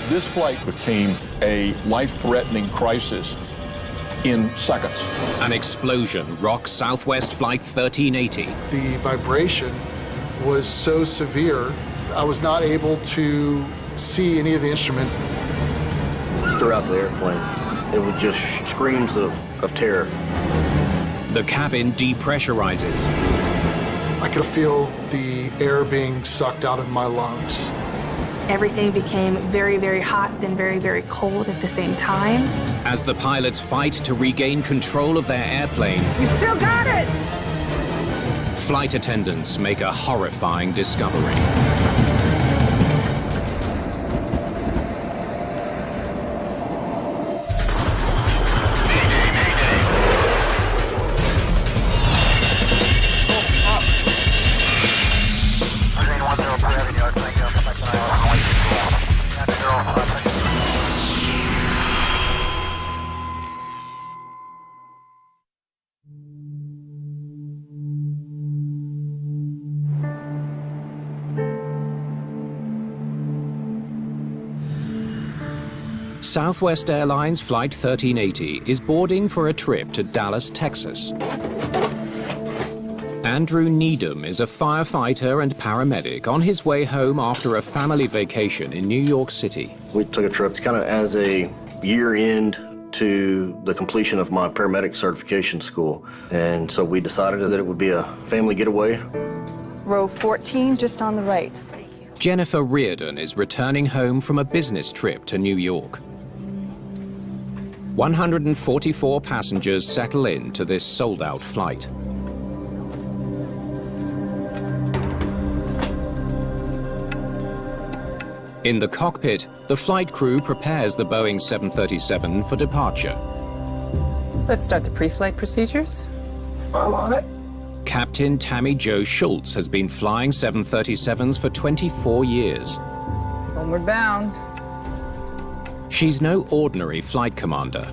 This flight became a life-threatening crisis in seconds. An explosion rocks Southwest Flight 1380. The vibration was so severe, I was not able to see any of the instruments. Throughout the airplane, it was just screams of terror. The cabin depressurizes. I could feel the air being sucked out of my lungs. Everything became very, very hot, then very, very cold at the same time. As the pilots fight to regain control of their airplane, You still got it! flight attendants make a horrifying discovery. Southwest Airlines Flight 1380 is boarding for a trip to Dallas, Texas. Andrew Needham is a firefighter and paramedic on his way home after a family vacation in New York City. We took a trip kind of as a year-end to the completion of my paramedic certification school. And so we decided that it would be a family getaway. Row 14, just on the right. Jennifer Reardon is returning home from a business trip to New York. 144 passengers settle in to this sold-out flight. In the cockpit, the flight crew prepares the Boeing 737 for departure. Let's start the pre-flight procedures. I'm on it. Captain Tammy Jo Schultz has been flying 737s for 24 years. Homeward bound. She's no ordinary flight commander.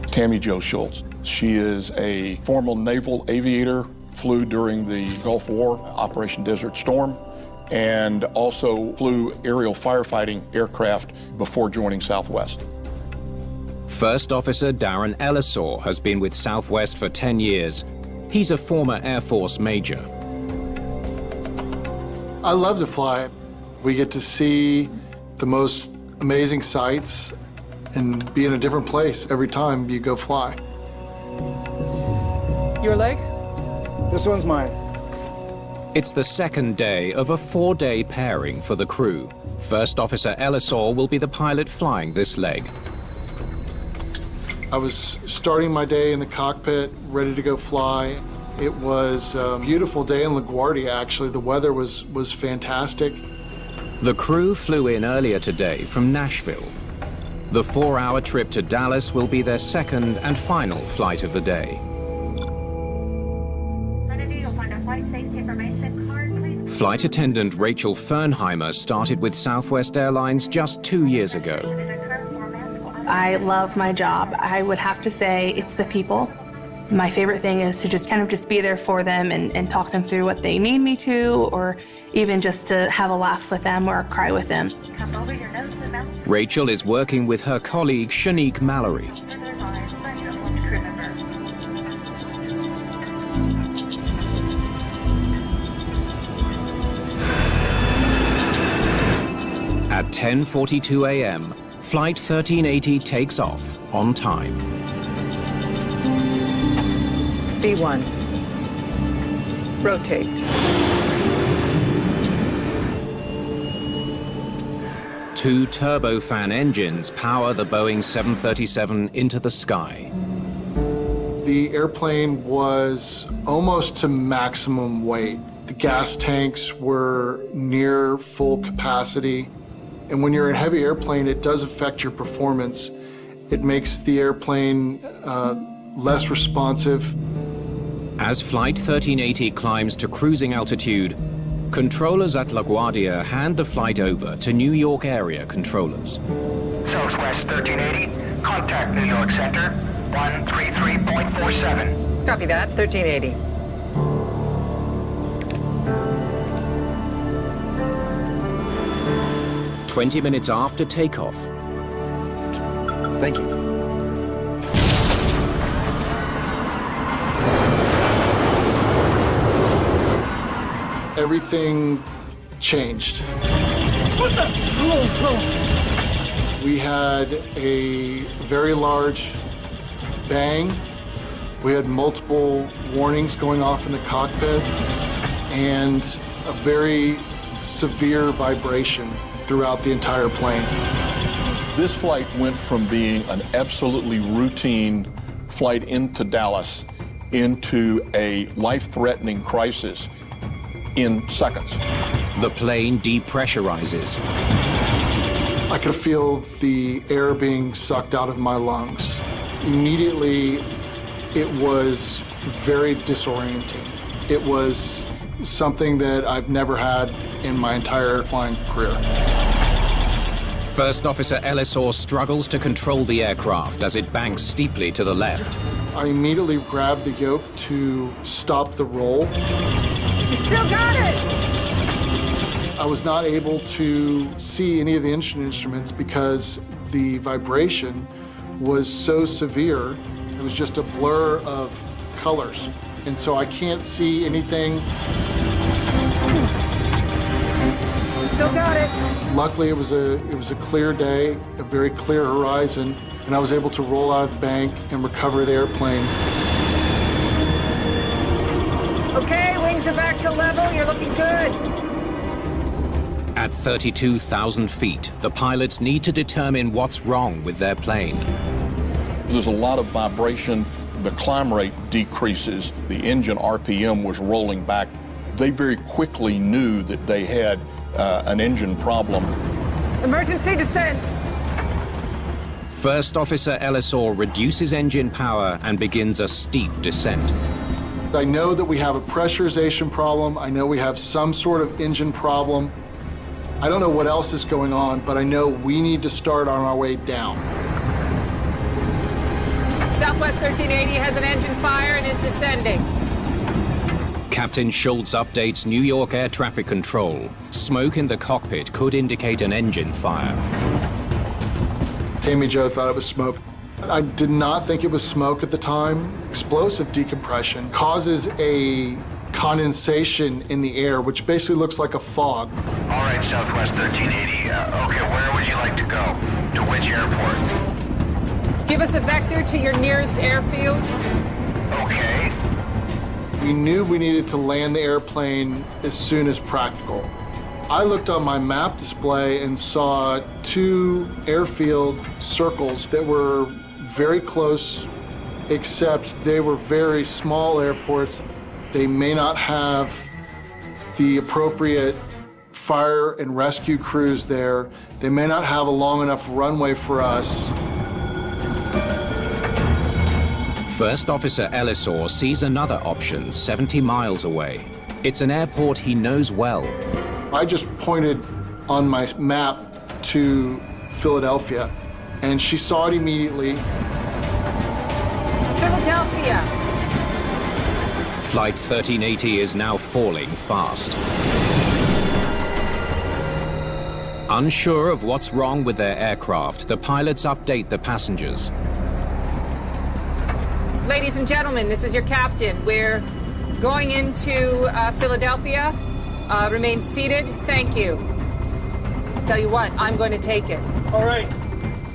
Tammy Jo Schultz. She is a former naval aviator, flew during the Gulf War, Operation Desert Storm, and also flew aerial firefighting aircraft before joining Southwest. First Officer Darren Ellisor has been with Southwest for 10 years. He's a former Air Force major. I love to fly. We get to see the most amazing sights and be in a different place every time you go fly. Your leg? This one's mine. It's the second day of a 4-day pairing for the crew. First Officer Ellisor will be the pilot flying this leg. I was starting my day in the cockpit, ready to go fly. It was a beautiful day in LaGuardia, actually. The weather was fantastic. The crew flew in earlier today from Nashville. The 4-hour trip to Dallas will be their second and final flight of the day. Flight attendant Rachel Fernheimer started with Southwest Airlines just 2 years ago. I love my job. I would have to say it's the people. My favorite thing is to just be there for them and talk them through what they need me to, or even just to have a laugh with them or cry with them. Rachel is working with her colleague Shanique Mallory. At 10:42 a.m., Flight 1380 takes off on time. B1. Rotate. Two turbofan engines power the Boeing 737 into the sky. The airplane was almost to maximum weight. The gas tanks were near full capacity. And when you're in a heavy airplane, it does affect your performance. It makes the airplane less responsive. As Flight 1380 climbs to cruising altitude, controllers at LaGuardia hand the flight over to New York area controllers. Southwest 1380, contact New York Center, 133.47. Copy that, 1380. 20 minutes after takeoff, Thank you. Everything changed. What the? We had a very large bang. We had multiple warnings going off in the cockpit and a very severe vibration throughout the entire plane. This flight went from being an absolutely routine flight into Dallas into a life-threatening crisis in seconds. the plane depressurizes. I could feel the air being sucked out of my lungs. Immediately, it was very disorienting. It was something that I've never had in my entire flying career. First Officer Ellisor struggles to control the aircraft as it banks steeply to the left. I immediately grabbed the yoke to stop the roll. You still got it! I was not able to see any of the engine instruments because the vibration was so severe. It was just a blur of colors. And so I can't see anything. Still got it. Luckily, it was a clear day, a very clear horizon, and I was able to roll out of the bank and recover the airplane. Okay, wings are back to level. You're looking good. At 32,000 feet, the pilots need to determine what's wrong with their plane. There's a lot of vibration. The climb rate decreases. The engine RPM was rolling back. They very quickly knew that they had an engine problem. Emergency descent. First Officer Ellisor reduces engine power and begins a steep descent. I know that we have a pressurization problem. I know we have some sort of engine problem. I don't know what else is going on, but I know we need to start on our way down. Southwest 1380 has an engine fire and is descending. Captain Schultz updates New York Air Traffic Control. Smoke in the cockpit could indicate an engine fire. Tammy Jo thought it was smoke. I did not think it was smoke at the time. Explosive decompression causes a condensation in the air, which basically looks like a fog. All right, Southwest 1380. Okay, where would you like to go? To which airport? Give us a vector to your nearest airfield. Okay. We knew we needed to land the airplane as soon as practical. I looked on my map display and saw two airfield circles that were very close, except they were very small airports. They may not have the appropriate fire and rescue crews there. They may not have a long enough runway for us. First Officer Ellisor sees another option 70 miles away. It's an airport he knows well. I just pointed on my map to Philadelphia, and she saw it immediately. Philadelphia. Flight 1380 is now falling fast. Unsure of what's wrong with their aircraft, the pilots update the passengers. Ladies and gentlemen, this is your captain. We're going into Philadelphia. Remain seated. Thank you. Tell you what, I'm going to take it. All right.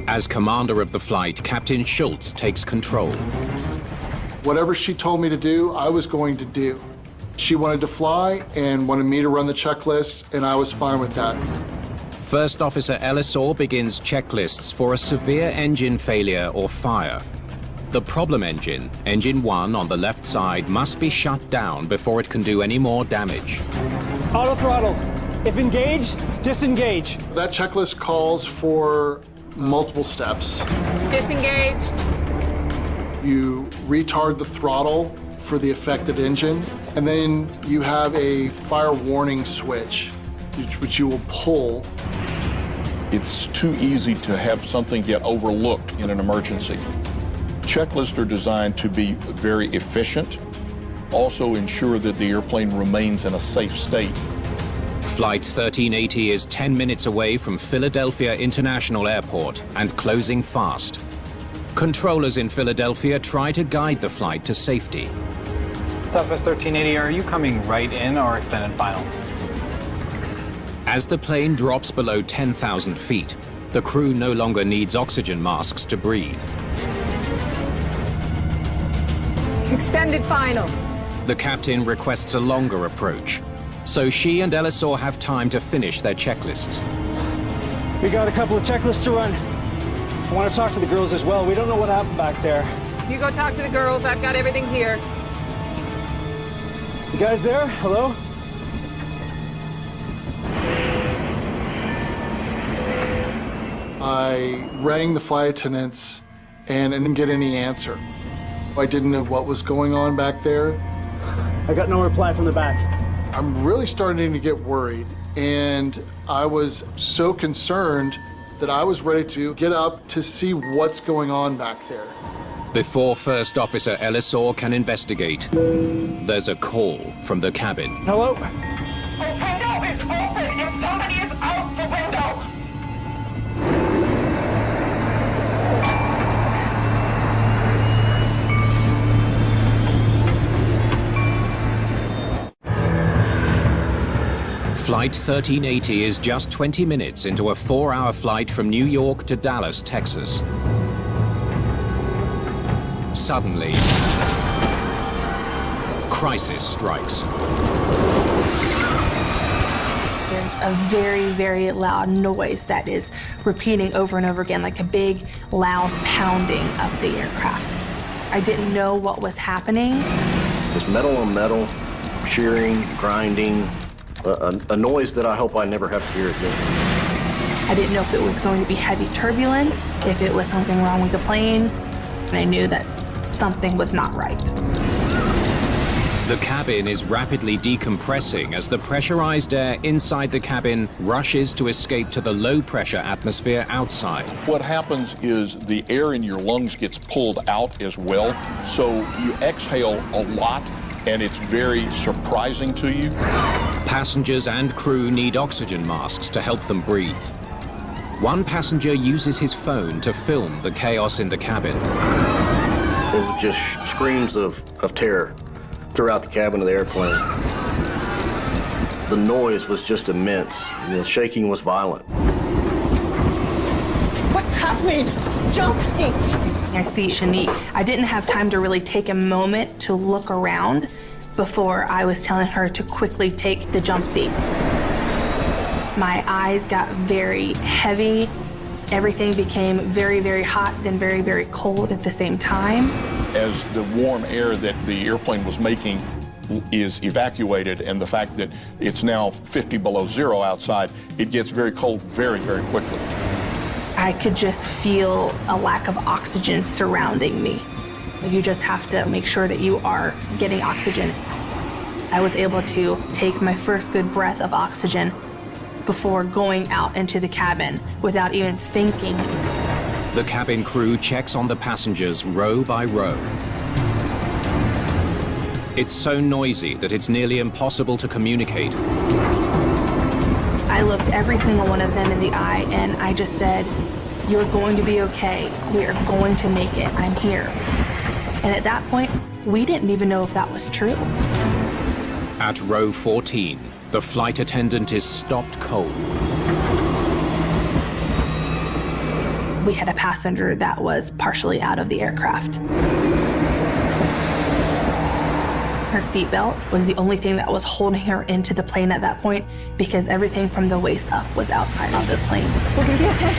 As commander of the flight, Captain Schultz takes control. Whatever she told me to do, I was going to do. She wanted to fly and wanted me to run the checklist, and I was fine with that. First Officer Ellisor begins checklists for a severe engine failure or fire. The problem engine, engine 1 on the left side, must be shut down before it can do any more damage. Auto throttle. If engaged, disengage. That checklist calls for multiple steps. Disengaged. You retard the throttle for the affected engine, and then you have a fire warning switch, which you will pull. It's too easy to have something get overlooked in an emergency. Checklists are designed to be very efficient, also ensure that the airplane remains in a safe state. Flight 1380 is 10 minutes away from Philadelphia International Airport and closing fast. Controllers in Philadelphia try to guide the flight to safety. Southwest 1380, are you coming right in or extended final? As the plane drops below 10,000 feet, the crew no longer needs oxygen masks to breathe. Extended final. The captain requests a longer approach, so she and Ellison have time to finish their checklists. We got a couple of checklists to run. I want to talk to the girls as well. We don't know what happened back there. You go talk to the girls. I've got everything here. You guys there? Hello? I rang the flight attendants and I didn't get any answer. I didn't know what was going on back there. I got no reply from the back. I'm really starting to get worried, and I was so concerned that I was ready to get up to see what's going on back there. Before First Officer Ellison can investigate, there's a call from the cabin. Hello? The window is open and somebody is out the window. Flight 1380 is just 20 minutes into a 4-hour flight from New York to Dallas, Texas. Suddenly, crisis strikes. There's a very, very loud noise that is repeating over and over again, like a big, loud pounding of the aircraft. I didn't know what was happening. It's metal on metal, shearing, grinding, a noise that I hope I never have to hear again. I didn't know if it was going to be heavy turbulence, if it was something wrong with the plane, and I knew that something was not right. The cabin is rapidly decompressing as the pressurized air inside the cabin rushes to escape to the low-pressure atmosphere outside. What happens is the air in your lungs gets pulled out as well, so you exhale a lot, and it's very surprising to you. Passengers and crew need oxygen masks to help them breathe. One passenger uses his phone to film the chaos in the cabin. It was just screams of terror throughout the cabin of the airplane. The noise was just immense. The shaking was violent. What's happening? Jump seats. I see Shanique. I didn't have time to really take a moment to look around before I was telling her to quickly take the jump seat. My eyes got very heavy. Everything became very, very hot, then very, very cold at the same time. As the warm air that the airplane was making is evacuated, and the fact that it's now 50 below zero outside, it gets very cold very, very quickly. I could just feel a lack of oxygen surrounding me. You just have to make sure that you are getting oxygen. I was able to take my first good breath of oxygen before going out into the cabin without even thinking. The cabin crew checks on the passengers row by row. It's so noisy that it's nearly impossible to communicate. I looked every single one of them in the eye and I just said, "You're going to be okay. We are going to make it. I'm here." And at that point, we didn't even know if that was true. At row 14, the flight attendant is stopped cold. We had a passenger that was partially out of the aircraft. Her seatbelt was the only thing that was holding her into the plane at that point because everything from the waist up was outside of the plane. We're gonna be okay.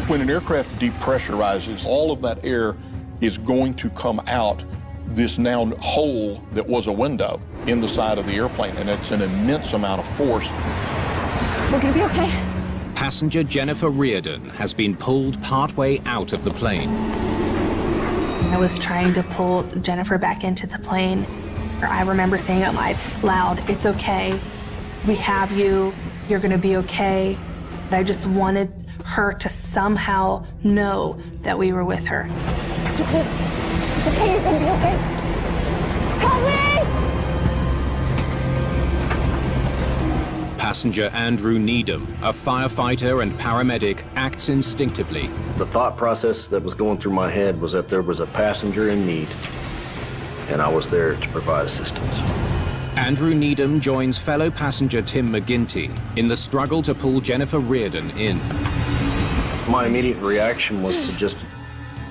When an aircraft depressurizes, all of that air is going to come out this now hole that was a window in the side of the airplane, and it's an immense amount of force. We're gonna be okay. Passenger Jennifer Reardon has been pulled partway out of the plane. I was trying to pull Jennifer back into the plane. I remember saying out loud, "It's okay. We have you. You're gonna be okay." I just wanted her to somehow know that we were with her. It's okay. It's okay. You're gonna be okay. Help me! Passenger Andrew Needham, a firefighter and paramedic, acts instinctively. The thought process that was going through my head was that there was a passenger in need, and I was there to provide assistance. Andrew Needham joins fellow passenger Tim McGinty in the struggle to pull Jennifer Reardon in. My immediate reaction was to just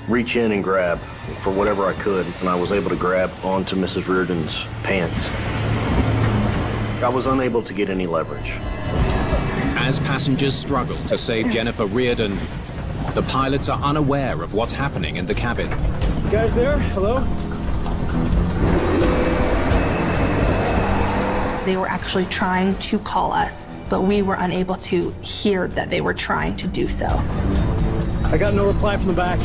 reach in and grab for whatever I could, and I was able to grab onto Mrs. Reardon's pants. I was unable to get any leverage. As passengers struggle to save Jennifer Reardon, the pilots are unaware of what's happening in the cabin. You guys there? Hello? They were actually trying to call us, but we were unable to hear that they were trying to do so. I got no reply from the back.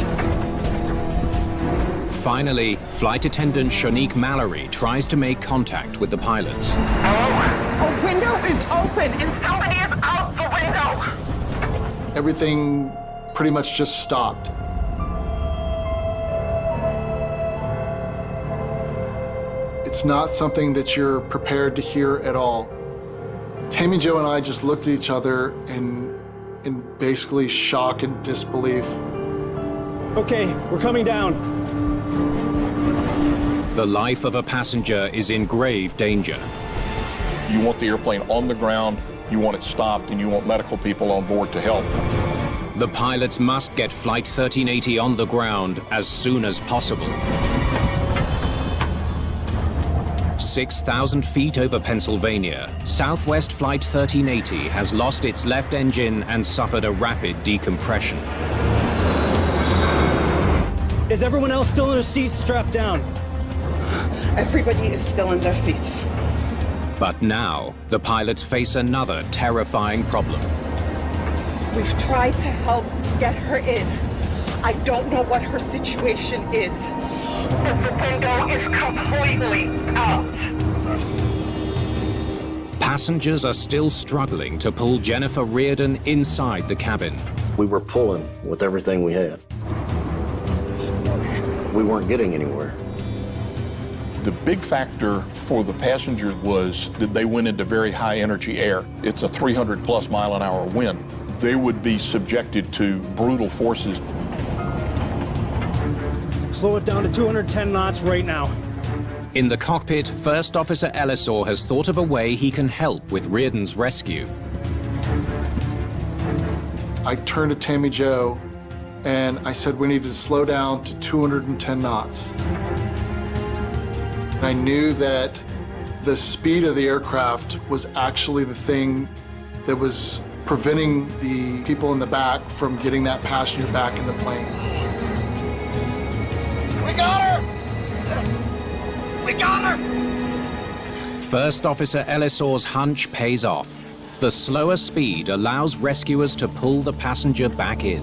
Finally, flight attendant Shanique Mallory tries to make contact with the pilots. Hello? A window is open and somebody is out the window. Everything pretty much just stopped. It's not something that you're prepared to hear at all. Tammy Jo and I just looked at each other in basically shock and disbelief. Okay, we're coming down. The life of a passenger is in grave danger. You want the airplane on the ground, you want it stopped, and you want medical people on board to help. The pilots must get Flight 1380 on the ground as soon as possible. 6,000 feet over Pennsylvania, Southwest Flight 1380 has lost its left engine and suffered a rapid decompression. Is everyone else still in their seats strapped down? Everybody is still in their seats. But now, the pilots face another terrifying problem. We've tried to help get her in. I don't know what her situation is. The window is completely out. Passengers are still struggling to pull Jennifer Reardon inside the cabin. We were pulling with everything we had. We weren't getting anywhere. The big factor for the passenger was that they went into very high energy air. It's a 300+ mile an hour wind. They would be subjected to brutal forces. Slow it down to 210 knots right now. In the cockpit, First Officer Ellisor has thought of a way he can help with Reardon's rescue. I turned to Tammy Jo and I said we needed to slow down to 210 knots. And I knew that the speed of the aircraft was actually the thing that was preventing the people in the back from getting that passenger back in the plane. We got her! We got her! First Officer Ellisor's hunch pays off. The slower speed allows rescuers to pull the passenger back in.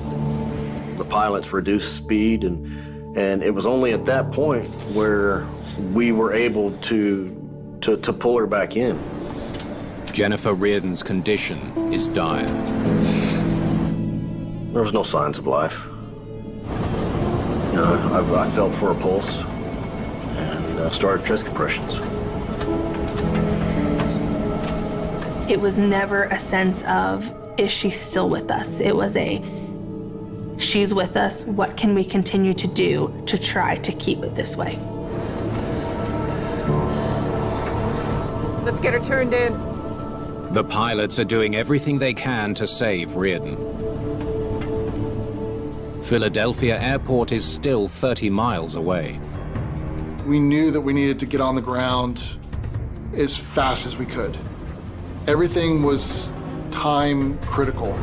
The pilots reduced speed, and it was only at that point where we were able to pull her back in. Jennifer Reardon's condition is dire. There was no signs of life. You know, I felt for a pulse and started chest compressions. It was never a sense of, is she still with us? It was a, she's with us, what can we continue to do to try to keep it this way? Let's get her turned in. The pilots are doing everything they can to save Reardon. Philadelphia Airport is still 30 miles away. We knew that we needed to get on the ground as fast as we could. Everything was time critical.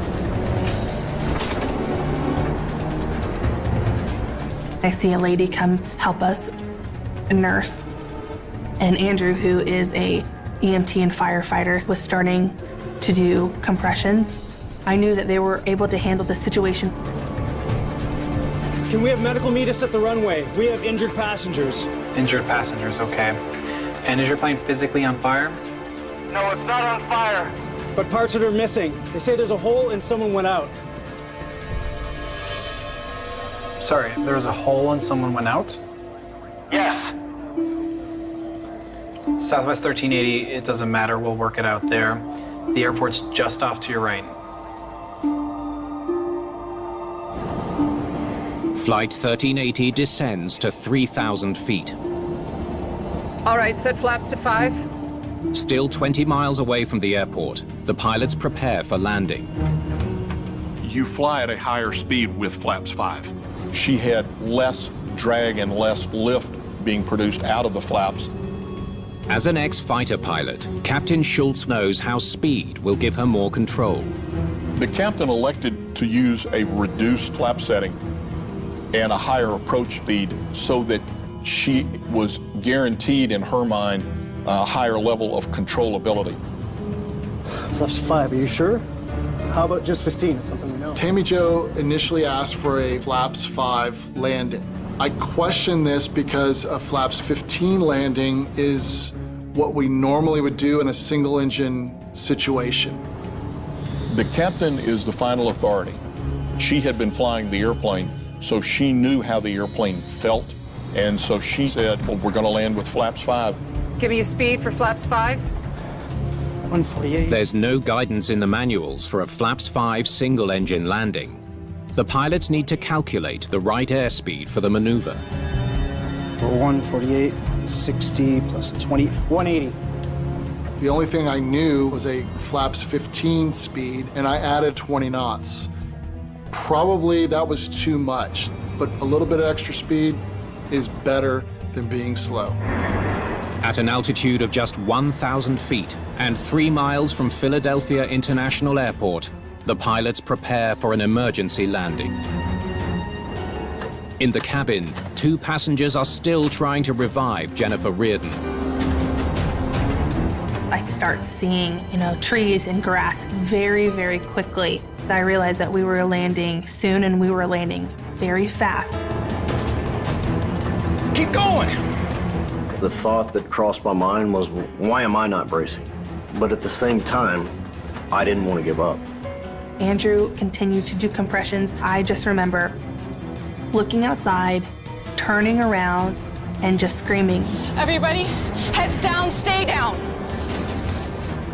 I see a lady come help us, a nurse, and Andrew, who is a EMT and firefighter, was starting to do compressions. I knew that they were able to handle the situation. Can we have medical meet us at the runway? We have injured passengers. Injured passengers, okay. And is your plane physically on fire? No, it's not on fire. But parts that are missing. They say there's a hole and someone went out. Sorry, there was a hole and someone went out? Yes. Southwest 1380, it doesn't matter, we'll work it out there. The airport's just off to your right. Flight 1380 descends to 3,000 feet. All right, set flaps to 5. Still 20 miles away from the airport, the pilots prepare for landing. You fly at a higher speed with flaps 5. She had less drag and less lift being produced out of the flaps. As an ex-fighter pilot, Captain Schultz knows how speed will give her more control. The captain elected to use a reduced flap setting and a higher approach speed so that she was guaranteed in her mind a higher level of controllability. Flaps 5, are you sure? How about just 15? It's something we know. Tammy Jo initially asked for a flaps 5 landing. I question this because a flaps 15 landing is what we normally would do in a single engine situation. The captain is the final authority. She had been flying the airplane, so she knew how the airplane felt, and so she said, well, we're going to land with flaps 5. Give me a speed for flaps 5. 148. There's no guidance in the manuals for a flaps 5 single-engine landing. The pilots need to calculate the right airspeed for the maneuver. For 148, 60 plus 20, 180. The only thing I knew was a flaps 15 speed, and I added 20 knots. Probably that was too much, but a little bit of extra speed is better than being slow. At an altitude of just 1,000 feet and 3 miles from Philadelphia International Airport, the pilots prepare for an emergency landing. In the cabin, 2 passengers are still trying to revive Jennifer Reardon. I start seeing, trees and grass very, very quickly. I realized that we were landing soon and we were landing very fast. Keep going! The thought that crossed my mind was, why am I not bracing? But at the same time, I didn't want to give up. Andrew continued to do compressions. I just remember looking outside, turning around, and just screaming. Everybody, heads down, stay down.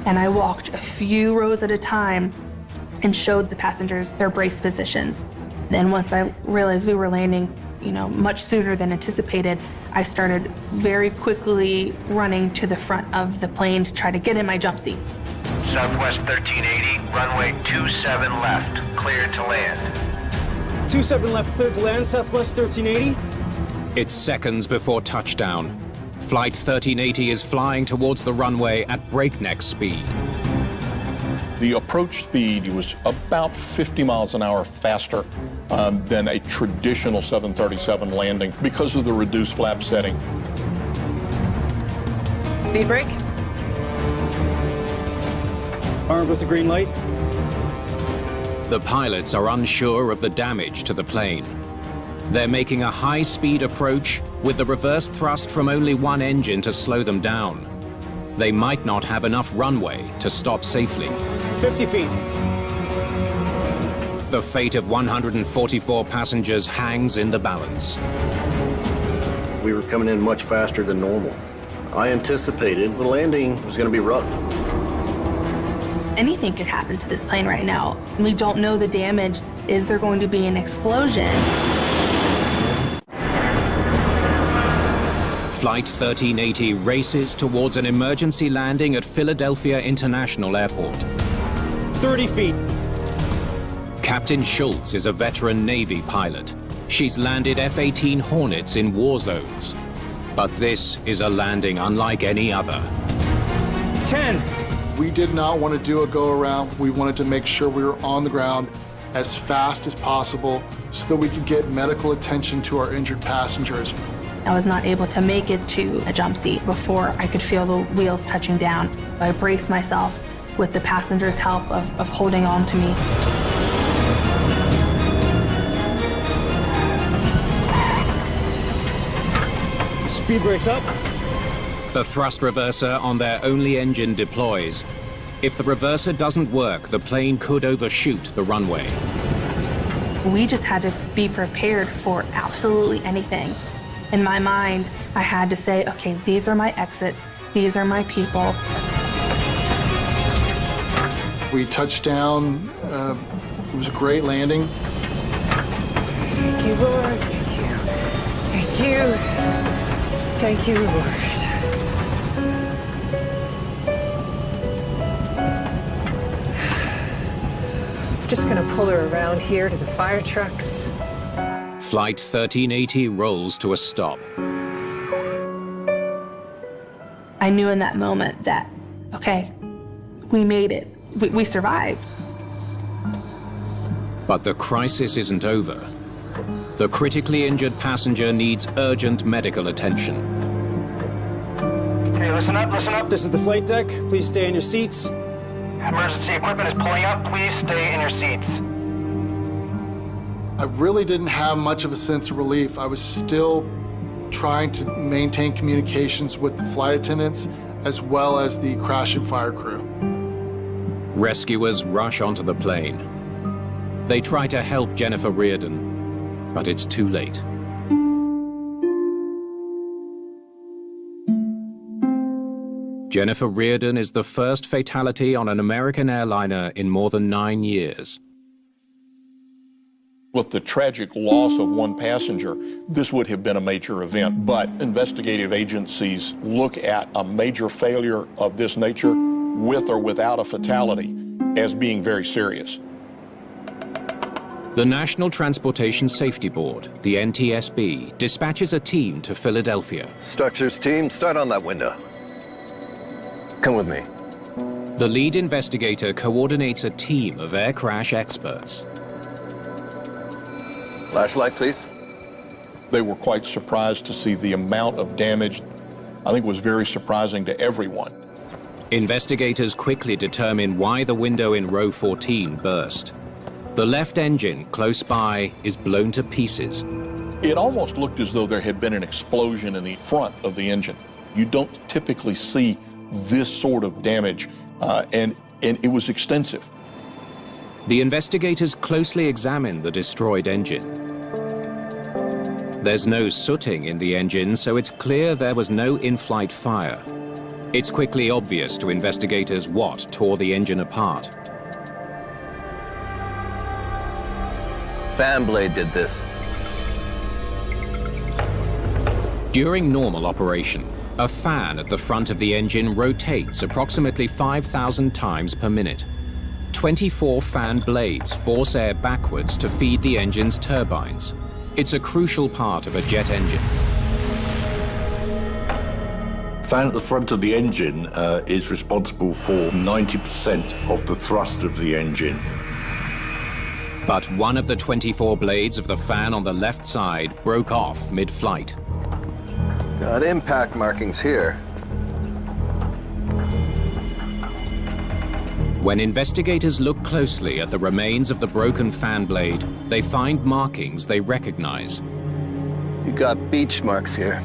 And I walked a few rows at a time and showed the passengers their brace positions. Then once I realized we were landing, much sooner than anticipated, I started very quickly running to the front of the plane to try to get in my jump seat. Southwest 1380, runway 27 left, cleared to land. 27 left, cleared to land, Southwest 1380. It's seconds before touchdown. Flight 1380 is flying towards the runway at breakneck speed. The approach speed was about 50 miles an hour faster than a traditional 737 landing because of the reduced flap setting. Speed brake. Armed with a green light. The pilots are unsure of the damage to the plane. They're making a high-speed approach with the reverse thrust from only one engine to slow them down. They might not have enough runway to stop safely. 50 feet. The fate of 144 passengers hangs in the balance. We were coming in much faster than normal. I anticipated the landing was going to be rough. Anything could happen to this plane right now. We don't know the damage. Is there going to be an explosion? Flight 1380 races towards an emergency landing at Philadelphia International Airport. 30 feet. Captain Schultz is a veteran Navy pilot. She's landed F-18 Hornets in war zones. But this is a landing unlike any other. 10. We did not want to do a go-around. We wanted to make sure we were on the ground as fast as possible so that we could get medical attention to our injured passengers. I was not able to make it to a jump seat before I could feel the wheels touching down. I braced myself with the passengers' help of holding on to me. Speed brakes up. The thrust reverser on their only engine deploys. If the reverser doesn't work, the plane could overshoot the runway. We just had to be prepared for absolutely anything. In my mind, I had to say, okay, these are my exits, these are my people. We touched down. It was a great landing. Thank you, Lord. Thank you. Thank you. Thank you, Lord. Just gonna pull her around here to the fire trucks. Flight 1380 rolls to a stop. I knew in that moment that, okay, we made it. We survived. But the crisis isn't over. The critically injured passenger needs urgent medical attention. Hey, listen up, listen up. This is the flight deck. Please stay in your seats. Emergency equipment is pulling up. Please stay in your seats. I really didn't have much of a sense of relief. I was still trying to maintain communications with the flight attendants as well as the crash and fire crew. Rescuers rush onto the plane. They try to help Jennifer Reardon, but it's too late. Jennifer Reardon is the first fatality on an American airliner in more than 9 years. With the tragic loss of one passenger, this would have been a major event, but investigative agencies look at a major failure of this nature, with or without a fatality, as being very serious. The National Transportation Safety Board, the NTSB, dispatches a team to Philadelphia. Structures team, start on that window. Come with me. The lead investigator coordinates a team of air crash experts. Flashlight, please. They were quite surprised to see the amount of damage. I think it was very surprising to everyone. Investigators quickly determine why the window in row 14 burst. The left engine, close by, is blown to pieces. It almost looked as though there had been an explosion in the front of the engine. You don't typically see this sort of damage, and it was extensive. The investigators closely examine the destroyed engine. There's no sooting in the engine, so it's clear there was no in-flight fire. It's quickly obvious to investigators what tore the engine apart. Fan blade did this. During normal operation, a fan at the front of the engine rotates approximately 5,000 times per minute. 24 fan blades force air backwards to feed the engine's turbines. It's a crucial part of a jet engine. Fan at the front of the engine is responsible for 90% of the thrust of the engine. But one of the 24 blades of the fan on the left side broke off mid-flight. Got impact markings here. When investigators look closely at the remains of the broken fan blade, they find markings they recognize. You got beach marks here.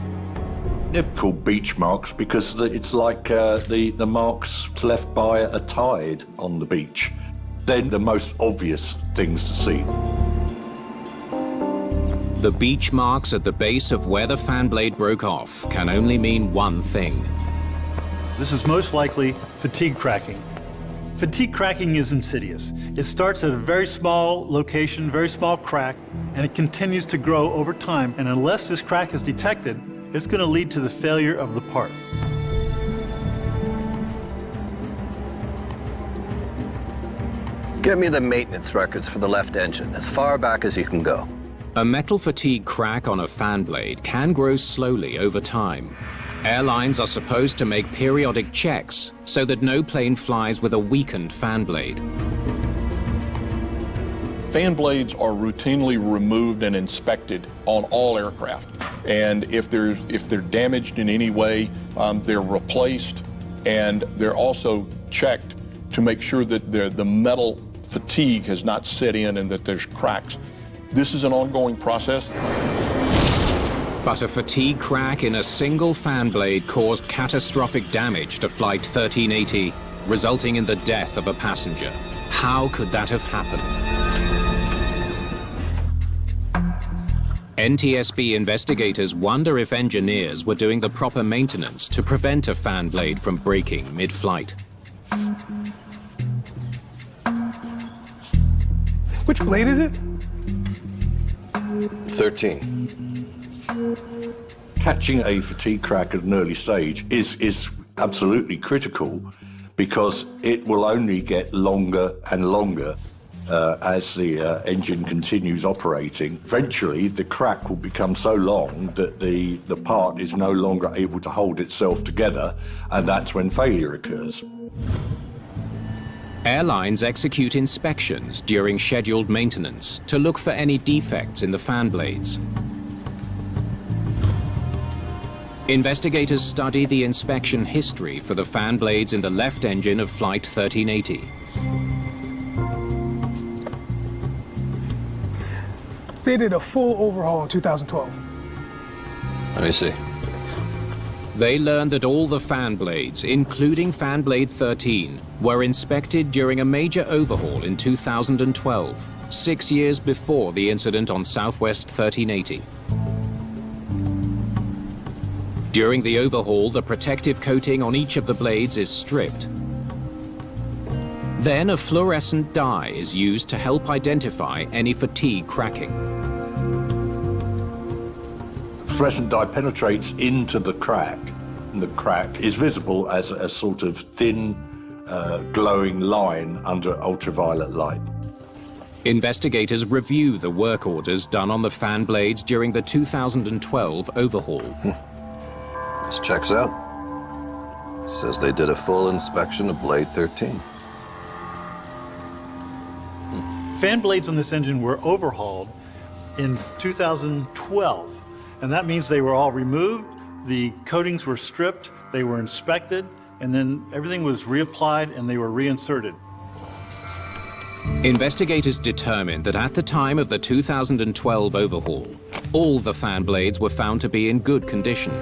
They're called beach marks because it's like the marks left by a tide on the beach. They're the most obvious things to see. The beach marks at the base of where the fan blade broke off can only mean one thing. This is most likely fatigue cracking. Fatigue cracking is insidious. It starts at a very small location, very small crack, and it continues to grow over time. And unless this crack is detected, it's going to lead to the failure of the part. Get me the maintenance records for the left engine, as far back as you can go. A metal fatigue crack on a fan blade can grow slowly over time. Airlines are supposed to make periodic checks so that no plane flies with a weakened fan blade. Fan blades are routinely removed and inspected on all aircraft. And if they're damaged in any way, they're replaced, and they're also checked to make sure that the metal fatigue has not set in and that there's cracks. This is an ongoing process. But a fatigue crack in a single fan blade caused catastrophic damage to Flight 1380, resulting in the death of a passenger. How could that have happened? NTSB investigators wonder if engineers were doing the proper maintenance to prevent a fan blade from breaking mid-flight. Which blade is it? 13. Catching a fatigue crack at an early stage is absolutely critical, because it will only get longer and longer as the engine continues operating. Eventually, the crack will become so long that the part is no longer able to hold itself together, and that's when failure occurs. Airlines execute inspections during scheduled maintenance to look for any defects in the fan blades. Investigators study the inspection history for the fan blades in the left engine of Flight 1380. They did a full overhaul in 2012. Let me see. They learned that all the fan blades, including fan blade 13, were inspected during a major overhaul in 2012, 6 years before the incident on Southwest 1380. During the overhaul, the protective coating on each of the blades is stripped. Then a fluorescent dye is used to help identify any fatigue cracking. Fluorescent dye penetrates into the crack, and the crack is visible as a sort of thin, glowing line under ultraviolet light. Investigators review the work orders done on the fan blades during the 2012 overhaul. This checks out. Says they did a full inspection of blade 13. Fan blades on this engine were overhauled in 2012, and that means they were all removed, the coatings were stripped, they were inspected, and then everything was reapplied and they were reinserted. Investigators determined that at the time of the 2012 overhaul, all the fan blades were found to be in good condition.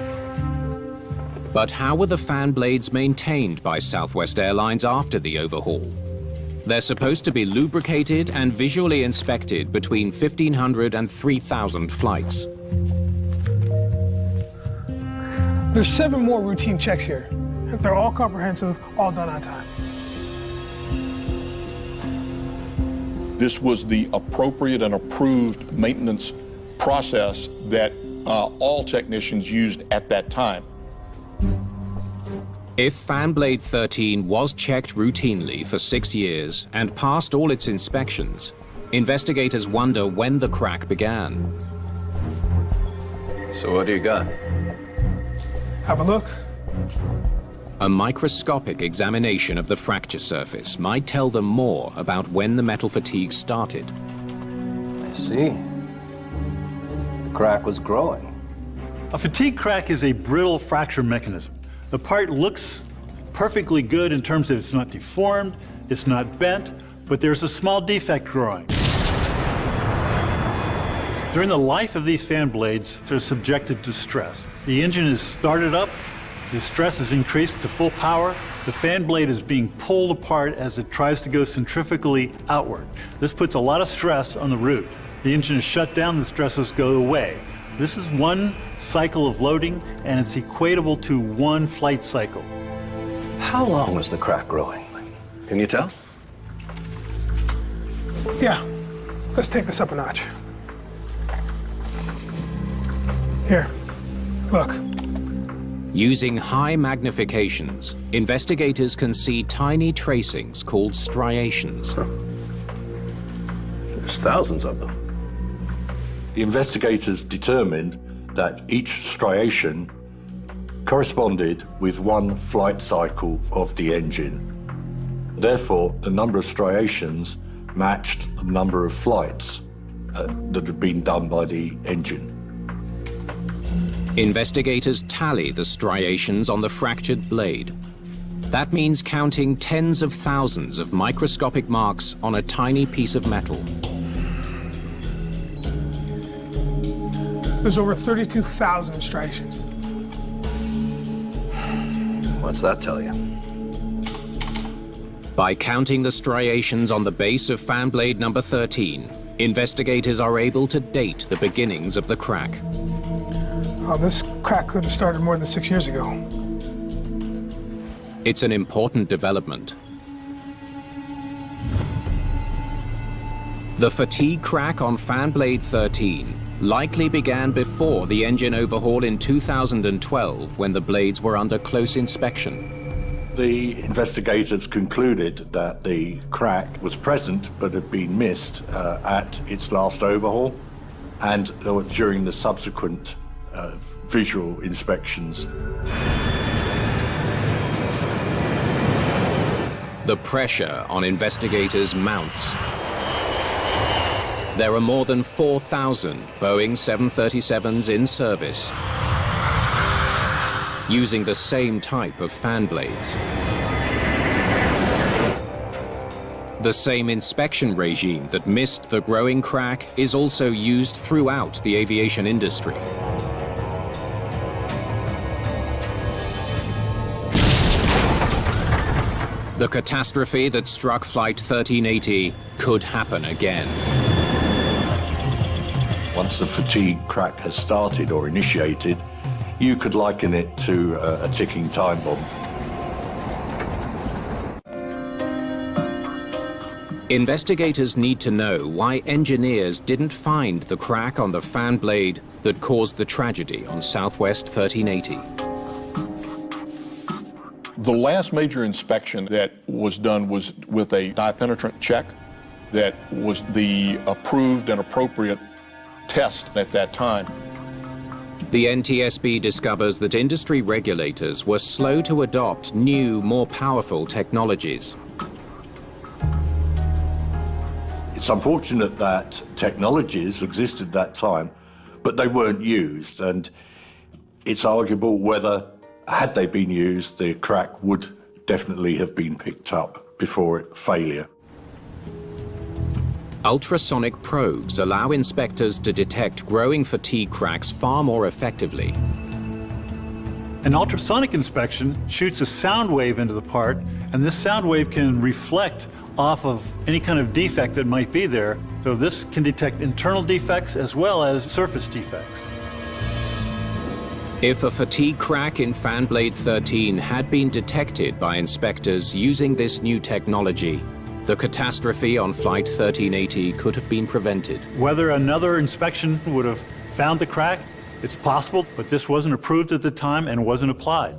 But how were the fan blades maintained by Southwest Airlines after the overhaul? They're supposed to be lubricated and visually inspected between 1,500 and 3,000 flights. There's 7 more routine checks here. They're all comprehensive, all done on time. This was the appropriate and approved maintenance process that all technicians used at that time. If fan blade 13 was checked routinely for 6 years and passed all its inspections, investigators wonder when the crack began. So what do you got? Have a look. A microscopic examination of the fracture surface might tell them more about when the metal fatigue started. I see. The crack was growing. A fatigue crack is a brittle fracture mechanism. The part looks perfectly good in terms of it's not deformed, it's not bent, but there's a small defect growing. During the life of these fan blades, they're subjected to stress. The engine is started up, the stress is increased to full power, the fan blade is being pulled apart as it tries to go centrifugally outward. This puts a lot of stress on the root. The engine is shut down, the stresses go away. This is one cycle of loading, and it's equatable to one flight cycle. How long was the crack growing? Can you tell? Yeah, let's take this up a notch. Here, look. Using high magnifications, investigators can see tiny tracings called striations. There's thousands of them. The investigators determined that each striation corresponded with one flight cycle of the engine. Therefore, the number of striations matched the number of flights that had been done by the engine. Investigators tally the striations on the fractured blade. That means counting tens of thousands of microscopic marks on a tiny piece of metal. There's over 32,000 striations. What's that tell you? By counting the striations on the base of fan blade number 13, investigators are able to date the beginnings of the crack. This crack could have started more than 6 years ago. It's an important development. The fatigue crack on fan blade 13 likely began before the engine overhaul in 2012 when the blades were under close inspection. The investigators concluded that the crack was present but had been missed at its last overhaul and during the subsequent visual inspections. The pressure on investigators mounts. There are more than 4,000 Boeing 737s in service, using the same type of fan blades. The same inspection regime that missed the growing crack is also used throughout the aviation industry. The catastrophe that struck Flight 1380 could happen again. Once the fatigue crack has started or initiated, you could liken it to a ticking time bomb. Investigators need to know why engineers didn't find the crack on the fan blade that caused the tragedy on Southwest 1380. The last major inspection that was done was with a dye-penetrant check that was the approved and appropriate test at that time. The NTSB discovers that industry regulators were slow to adopt new, more powerful technologies. It's unfortunate that technologies existed at that time, but they weren't used, and it's arguable whether, had they been used, the crack would definitely have been picked up before failure. Ultrasonic probes allow inspectors to detect growing fatigue cracks far more effectively. An ultrasonic inspection shoots a sound wave into the part, and this sound wave can reflect off of any kind of defect that might be there. So this can detect internal defects as well as surface defects. If a fatigue crack in fan blade 13 had been detected by inspectors using this new technology, the catastrophe on Flight 1380 could have been prevented. Whether another inspection would have found the crack, it's possible, but this wasn't approved at the time and wasn't applied.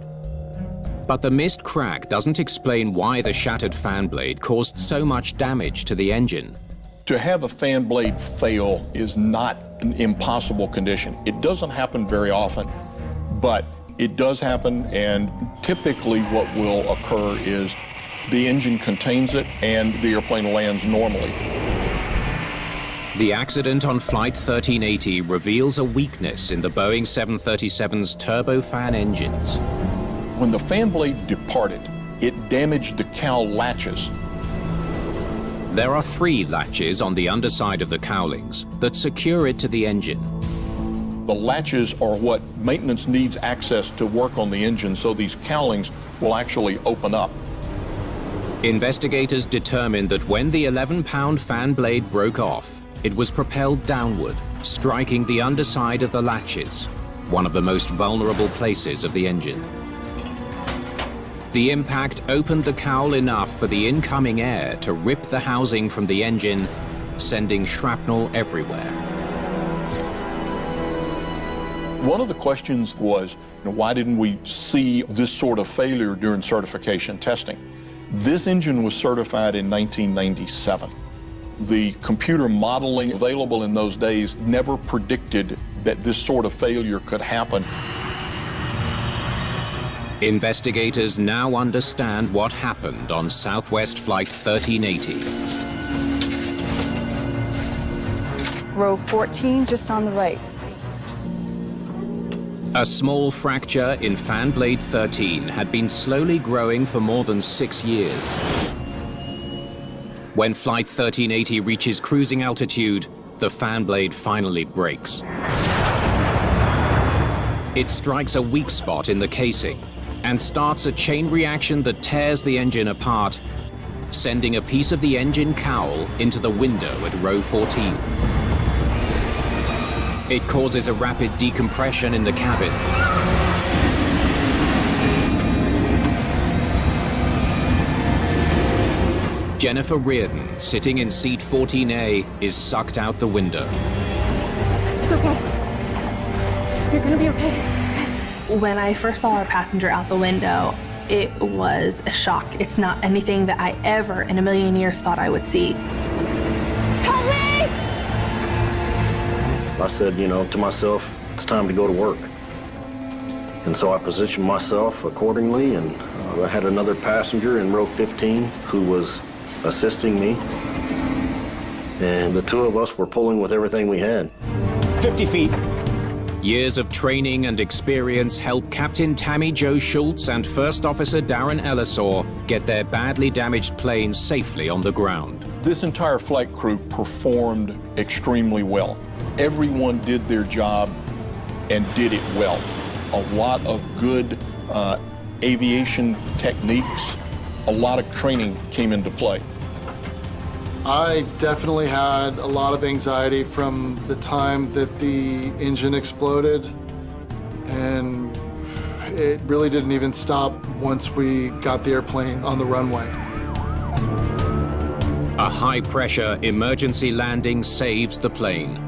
But the missed crack doesn't explain why the shattered fan blade caused so much damage to the engine. To have a fan blade fail is not an impossible condition. It doesn't happen very often, but it does happen, and typically what will occur is the engine contains it and the airplane lands normally. The accident on Flight 1380 reveals a weakness in the Boeing 737's turbofan engines. When the fan blade departed, it damaged the cowl latches. There are 3 latches on the underside of the cowlings that secure it to the engine. The latches are what maintenance needs access to work on the engine, so these cowlings will actually open up. Investigators determined that when the 11-pound fan blade broke off, it was propelled downward, striking the underside of the latches, one of the most vulnerable places of the engine. The impact opened the cowl enough for the incoming air to rip the housing from the engine, sending shrapnel everywhere. One of the questions was, why didn't we see this sort of failure during certification testing? This engine was certified in 1997. The computer modeling available in those days never predicted that this sort of failure could happen. Investigators now understand what happened on Southwest Flight 1380. Row 14, just on the right. A small fracture in fan blade 13 had been slowly growing for more than 6 years. When Flight 1380 reaches cruising altitude, the fan blade finally breaks. It strikes a weak spot in the casing and starts a chain reaction that tears the engine apart, sending a piece of the engine cowl into the window at row 14. It causes a rapid decompression in the cabin. Jennifer Reardon, sitting in seat 14A, is sucked out the window. It's okay. You're gonna be okay. When I first saw our passenger out the window, it was a shock. It's not anything that I ever in a million years thought I would see. Help me! I said, to myself, it's time to go to work. And so I positioned myself accordingly, and I had another passenger in row 15 who was assisting me. And the two of us were pulling with everything we had. 50 feet. Years of training and experience help Captain Tammy Jo Schultz and First Officer Darren Ellisor get their badly damaged plane safely on the ground. This entire flight crew performed extremely well. Everyone did their job and did it well. A lot of good aviation techniques, a lot of training came into play. I definitely had a lot of anxiety from the time that the engine exploded, and it really didn't even stop once we got the airplane on the runway. A high-pressure emergency landing saves the plane.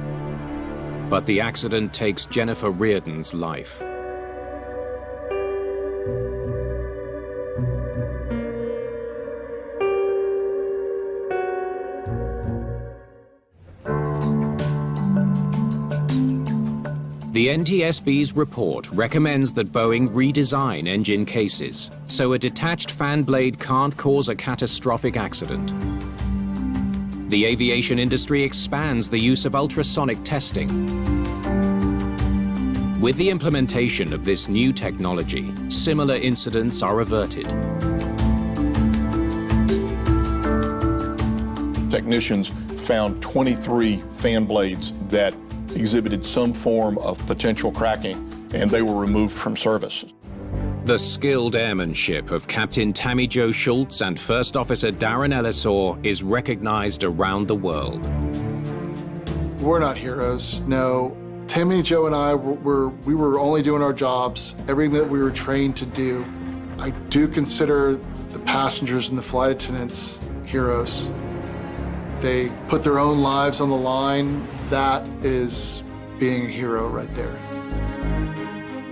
But the accident takes Jennifer Reardon's life. The NTSB's report recommends that Boeing redesign engine cases so a detached fan blade can't cause a catastrophic accident. The aviation industry expands the use of ultrasonic testing. With the implementation of this new technology, similar incidents are averted. Technicians found 23 fan blades that exhibited some form of potential cracking, and they were removed from service. The skilled airmanship of Captain Tammy Jo Schultz and First Officer Darren Ellisor is recognized around the world. We're not heroes, no. Tammy, Joe, and I we were only doing our jobs, everything that we were trained to do. I do consider the passengers and the flight attendants heroes. They put their own lives on the line. That is being a hero right there.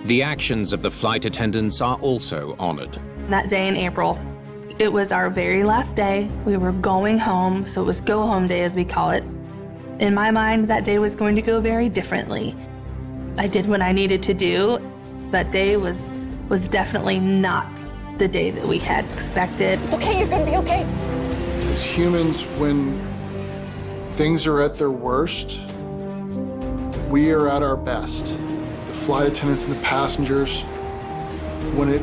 The actions of the flight attendants are also honored. That day in April, it was our very last day. We were going home, so it was go home day as we call it. In my mind, that day was going to go very differently. I did what I needed to do. That day was definitely not the day that we had expected. It's okay, you're gonna be okay. As humans, when things are at their worst, we are at our best. The flight attendants and the passengers, when it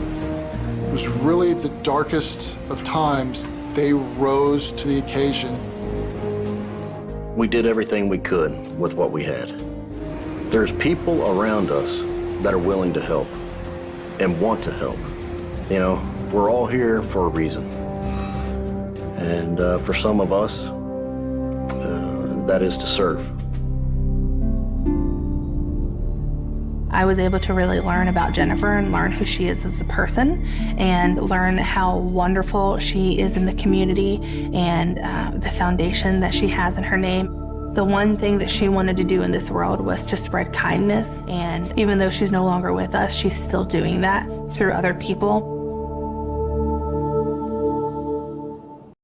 was really the darkest of times, they rose to the occasion. We did everything we could with what we had. There's people around us that are willing to help and want to help. We're all here for a reason. And for some of us, that is to serve. I was able to really learn about Jennifer and learn who she is as a person and learn how wonderful she is in the community and the foundation that she has in her name. The one thing that she wanted to do in this world was to spread kindness, and even though she's no longer with us, she's still doing that through other people.